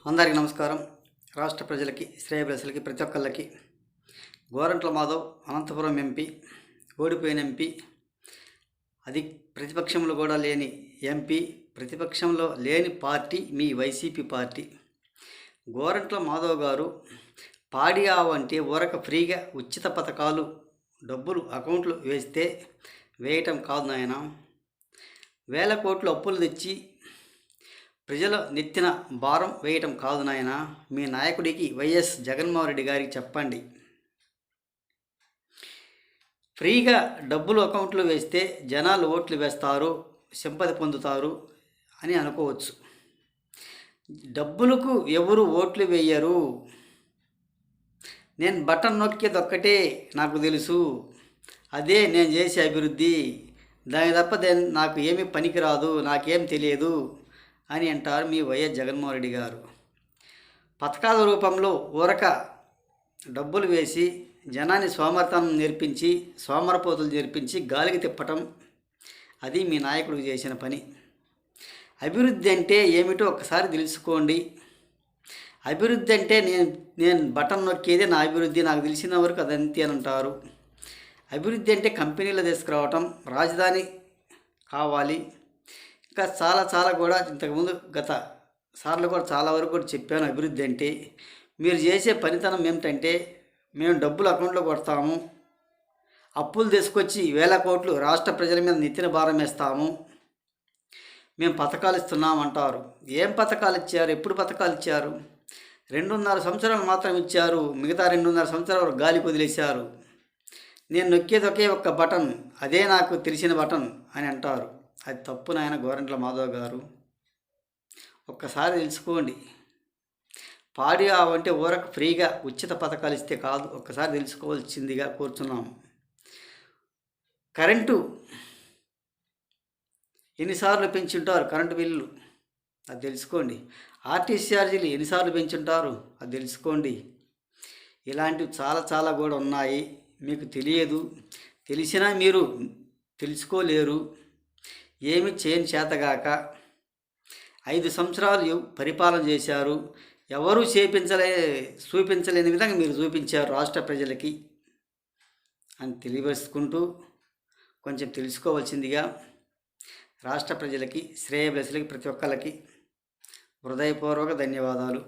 అందరికీ నమస్కారం. రాష్ట్ర ప్రజలకి, శ్రేయభిలాషులకి, ప్రతి ఒక్కళ్ళకి గోరంట్ల మాధవ్ అనంతపురం ఎంపీ, ఓడిపోయిన ఎంపీ, అది ప్రతిపక్షంలో కూడా లేని ఎంపీ, ప్రతిపక్షంలో లేని పార్టీ మీ వైసీపీ పార్టీ. గోరంట్ల మాధవ్ గారు పాడి ఆవు అంటే ఊరక ఫ్రీగా ఉచిత పథకాలు డబ్బులు అకౌంట్లు వేస్తే వేయటం కాదు నాయన. వేల కోట్లు అప్పులు తెచ్చి ప్రజల నెత్తిన భారం వేయటం కాదు నాయన. మీ నాయకుడికి వైఎస్ జగన్మోహన్ రెడ్డి గారికి చెప్పండి. ఫ్రీగా డబ్బులు అకౌంట్లో వేస్తే జనాలు ఓట్లు వేస్తారు, సింపతి పొందుతారు అని అనుకోవచ్చు. డబ్బులకు ఎవరు ఓట్లు వేయరు. నేను బటన్ నొక్కేది ఒక్కటే నాకు తెలుసు, అదే నేను చేసే అభివృద్ధి. దాని తప్ప నాకు ఏమీ పనికిరాదు, నాకేం తెలియదు అని అంటారు మీ వైఎస్ జగన్మోహన్ రెడ్డి గారు. పథకాల రూపంలో ఊరక డబ్బులు వేసి జనాన్ని సోమర్తనం నేర్పించి, సోమరపోతులు నేర్పించి గాలికి తిప్పటం, అది మీ నాయకుడికి చేసిన పని. అభివృద్ధి అంటే ఏమిటో ఒక్కసారి తెలుసుకోండి. అభివృద్ధి అంటే నేను బటన్ నొక్కేదే నా అభివృద్ధి, నాకు తెలిసిన వరకు అదంతే అని అంటారు. అభివృద్ధి అంటే కంపెనీలు తీసుకురావటం, రాజధాని కావాలి, ఇంకా చాలా కూడా ఇంతకుముందు గత సార్లు కూడా చాలా వరకు కూడా చెప్పాను. అభివృద్ధి అంటే మీరు చేసే పనితనం ఏమిటంటే, మేము డబ్బులు అకౌంట్లో కొడతాము, అప్పులు తీసుకొచ్చి వేల కోట్లు రాష్ట్ర ప్రజల మీద నెత్తిన భారం వేస్తాము, మేము పథకాలు ఇస్తున్నామంటారు. ఏం పథకాలు ఇచ్చారు? ఎప్పుడు పథకాలు ఇచ్చారు? 2.5 సంవత్సరాలు మాత్రం ఇచ్చారు, మిగతా 2.5 సంవత్సరాలు గాలికి వదిలేశారు. నేను నొక్కేది ఒకే ఒక్క బటన్, అదే నాకు తెలిసిన బటన్ అని అంటారు. అది తప్పు నాయన గోరంట్ల మాధవ్ గారు. ఒక్కసారి తెలుసుకోండి. పాడి ఆవు అంటే ఊరకు ఫ్రీగా ఉచిత పథకాలు ఇస్తే కాదు, ఒక్కసారి తెలుసుకోవాల్సిందిగా కోరుతున్నాము. కరెంటు ఎన్నిసార్లు పెంచుంటారు? కరెంటు బిల్లు అది తెలుసుకోండి. ఆర్టీసీ ఛార్జీలు ఎన్నిసార్లు పెంచుంటారు? అది తెలుసుకోండి. ఇలాంటివి చాలా కూడా ఉన్నాయి, మీకు తెలియదు. తెలిసినా మీరు తెలుసుకోలేరు. ఏమి చేయని చేతగాక 5 సంవత్సరాలు పరిపాలన చేశారు. ఎవరూ చూపించలేని విధంగా మీరు చూపించారు రాష్ట్ర ప్రజలకి అని తెలియవేసుకుంటూ, కొంచెం తెలుసుకోవాల్సిందిగా రాష్ట్ర ప్రజలకి, శ్రేయభిలాషులకి, ప్రతి ఒక్కరికి హృదయపూర్వక ధన్యవాదాలు.